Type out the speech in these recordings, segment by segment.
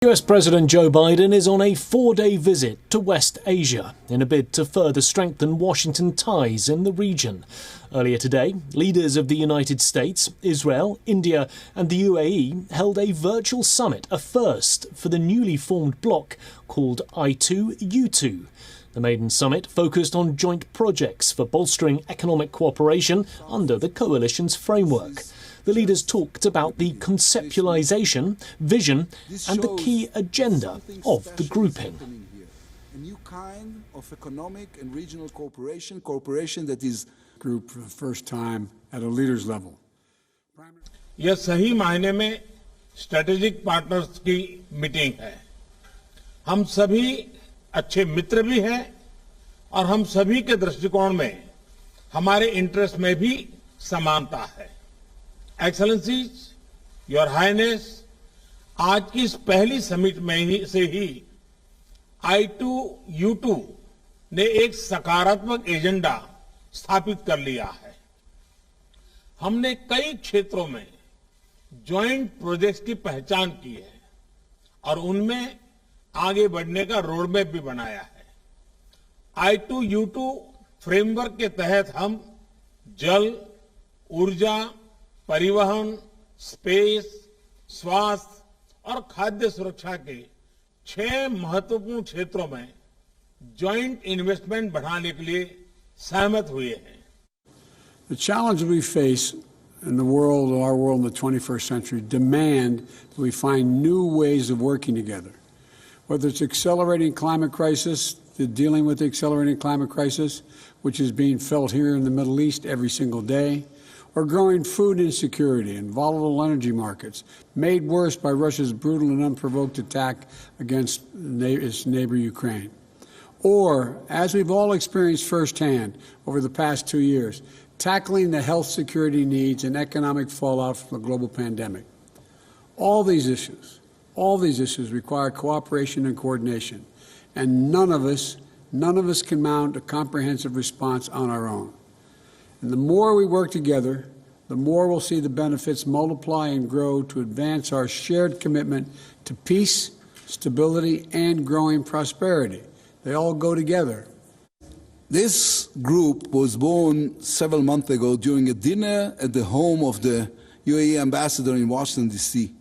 US President Joe Biden is on a 4-day visit to West Asia in a bid to further strengthen Washington ties in the region. Earlier today, leaders of the United States, Israel, India and the UAE held a virtual summit, a first for the newly formed bloc called I2U2. The maiden summit focused on joint projects for bolstering economic cooperation under the coalition's framework. The leaders talked about the conceptualization, vision and the key agenda of the grouping. A new kind of economic and regional cooperation that is group for the first time at a leaders level. यह सही मायने में strategic partners की meeting है। हम सभी अच्छे मित्र भी हैं और हम सभी के दृष्टिकोण में हमारे इंटरेस्ट में भी समानता है। एक्सेलेंसीज, योर हाइनेस, आज की इस पहली समिट में से ही I2U2 ने एक सकारात्मक एजेंडा स्थापित कर लिया है। हमने कई क्षेत्रों में जॉइंट प्रोजेक्ट्स की पहचान की है और उनमें आगे बढ़ने का रोडमैप भी बनाया है। I2U2 फ्रेमवर्क के तहत हम जल, ऊर्जा, परिवहन, स्पेस, स्वास्थ्य और खाद्य सुरक्षा के 6 महत्वपूर्ण क्षेत्रों में जॉइंट इन्वेस्टमेंट बढ़ाने के लिए सहमत हुए हैं। The challenges we face in the world, our world in the 21st century, demand that we find new ways of working together. Whether it's accelerating climate crisis, dealing with the accelerating climate crisis, which is being felt here in the Middle East every single day, or growing food insecurity and volatile energy markets, made worse by Russia's brutal and unprovoked attack against its neighbor Ukraine. Or, as we've all experienced firsthand over the past 2 years, tackling the health security needs and economic fallout from the global pandemic. All these issues require cooperation and coordination, and none of us can mount a comprehensive response on our own. And the more we work together, the more we'll see the benefits multiply and grow to advance our shared commitment to peace, stability, and growing prosperity. They all go together. This group was born several months ago during a dinner at the home of the UAE ambassador in Washington, D.C.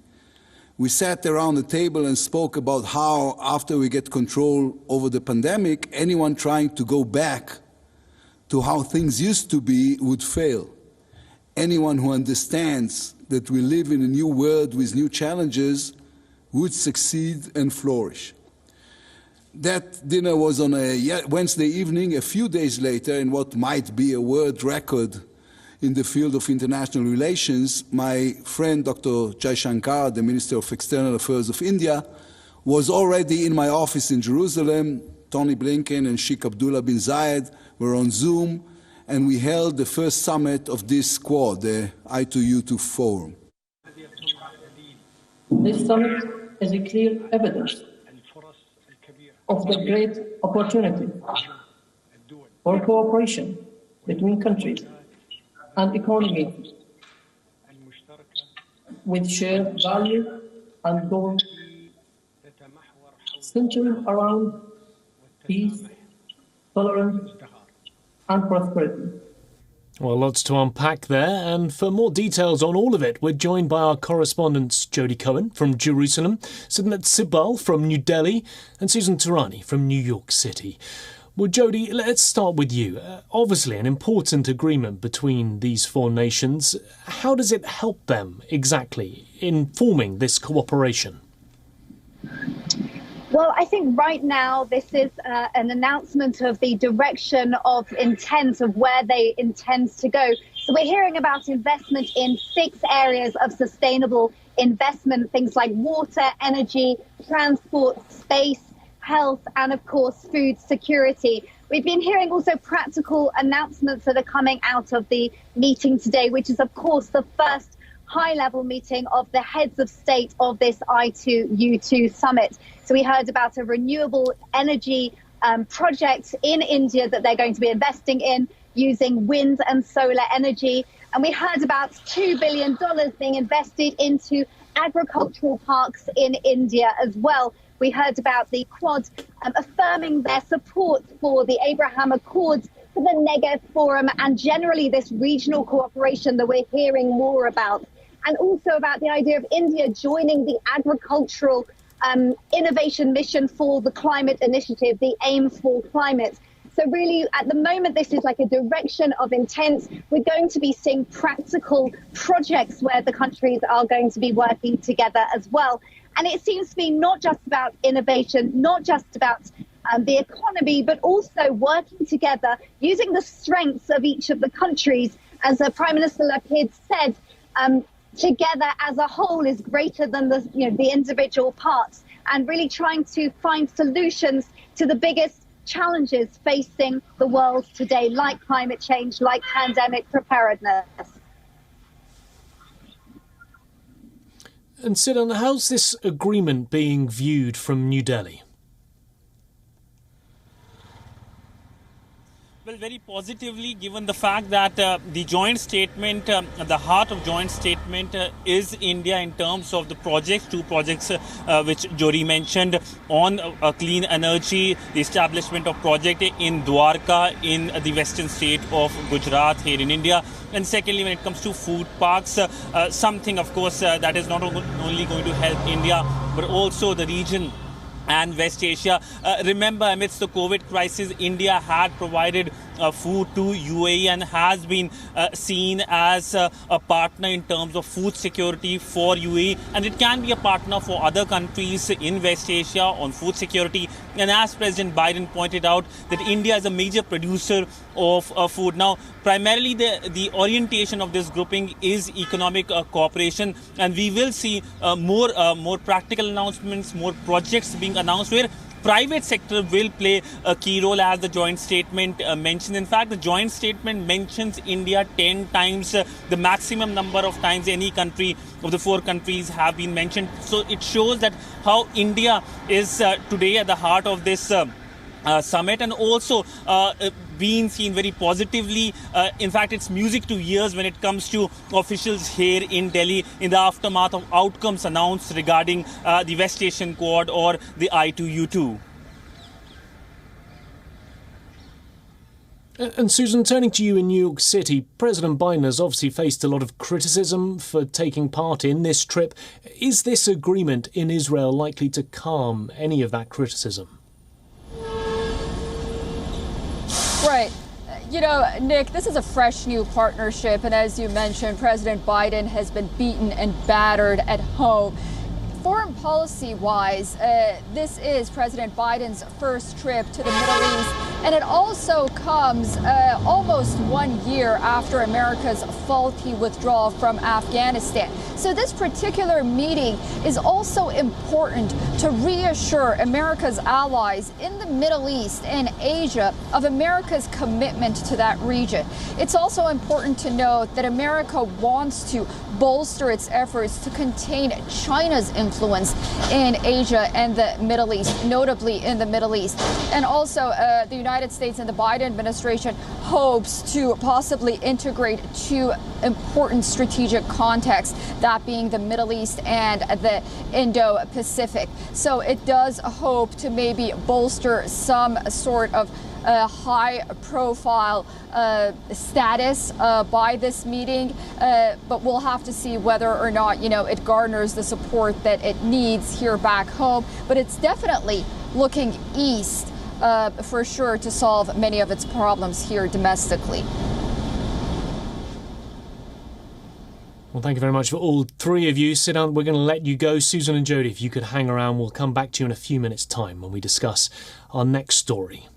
We sat around the table and spoke about how, after we get control over the pandemic, anyone trying to go back to how things used to be would fail. Anyone who understands that we live in a new world with new challenges would succeed and flourish. That dinner was on a Wednesday evening. A few days later, in what might be a world record in the field of international relations, my friend Dr. Jaishankar, the Minister of External Affairs of India, was already in my office in Jerusalem. Tony Blinken and Sheikh Abdullah bin Zayed were on Zoom, and we held the first summit of this Quad, the I2U2 Forum. This summit is a clear evidence of the great opportunity for cooperation between countries and economies with shared value and goals centered around peace, tolerance, and prosperity. Well, lots to unpack there, and for more details on all of it, we're joined by our correspondents Jody Cohen from Jerusalem, Sidnat Sibal from New Delhi, and Susan Tarani from New York City. Well, Jody, let's start with you. Obviously, an important agreement between these 4 nations. How does it help them exactly in forming this cooperation? Well, I think right now this is an announcement of the direction of intent of where they intend to go. So we're hearing about investment in 6 areas of sustainable investment, things like water, energy, transport, space, health, and of course, food security. We've been hearing also practical announcements that are coming out of the meeting today, which is, of course, the first high-level meeting of the heads of state of this I2U2 summit. So we heard about a renewable energy project in India that they're going to be investing in using wind and solar energy. And we heard about $2 billion being invested into agricultural parks in India as well. We heard about the Quad affirming their support for the Abraham Accords, for the Negev Forum, and generally this regional cooperation that we're hearing more about. And also about the idea of India joining the agricultural innovation mission for the climate initiative, the Aim for Climate. So really, at the moment, this is like a direction of intent. We're going to be seeing practical projects where the countries are going to be working together as well. And it seems to be not just about innovation, not just about the economy, but also working together, using the strengths of each of the countries. As Prime Minister Lapid said, together as a whole is greater than the individual parts, and really trying to find solutions to the biggest challenges facing the world today, like climate change, like pandemic preparedness. And Siddhan, how's this agreement being viewed from New Delhi? Well, very positively, given the fact that the joint statement, the heart of joint statement is India in terms of the projects, two projects which Jori mentioned on clean energy, the establishment of project in Dwarka in the western state of Gujarat here in India. And secondly, when it comes to food parks, something, of course, that is not only going to help India, but also the region and West Asia. Remember, amidst the COVID crisis, India had provided food to UAE and has been seen as a partner in terms of food security for UAE, and it can be a partner for other countries in West Asia on food security. And as President Biden pointed out, that India is a major producer of food. Now, primarily the orientation of this grouping is economic cooperation, and we will see more practical announcements, more projects being announced where private sector will play a key role, as the joint statement mentions. In fact, the joint statement mentions India 10 times, the maximum number of times any country of the four countries have been mentioned. So it shows that how India is today at the heart of this summit, and also being seen very positively. In fact, it's music to ears when it comes to officials here in Delhi in the aftermath of outcomes announced regarding the West Asian Quad or the I2U2. And Susan, turning to you in New York City, President Biden has obviously faced a lot of criticism for taking part in this trip. Is this agreement in Israel likely to calm any of that criticism? Right. You know, Nick, this is a fresh new partnership. And as you mentioned, President Biden has been beaten and battered at home. Foreign policy-wise, this is President Biden's first trip to the Middle East, and it also comes almost 1 year after America's faulty withdrawal from Afghanistan. So this particular meeting is also important to reassure America's allies in the Middle East and Asia of America's commitment to that region. It's also important to note that America wants to bolster its efforts to contain China's influence in Asia and the Middle East, notably in the Middle East. And also the United States and the Biden administration hopes to possibly integrate two important strategic contexts, that being the Middle East and the Indo-Pacific. So it does hope to maybe bolster some sort of high-profile status by this meeting, but we'll have to see whether or not, it garners the support that it needs here back home. But it's definitely looking east for sure to solve many of its problems here domestically. Well, thank you very much for all three of you. Siddhan, we're going to let you go. Susan and Jody, if you could hang around, we'll come back to you in a few minutes' time when we discuss our next story.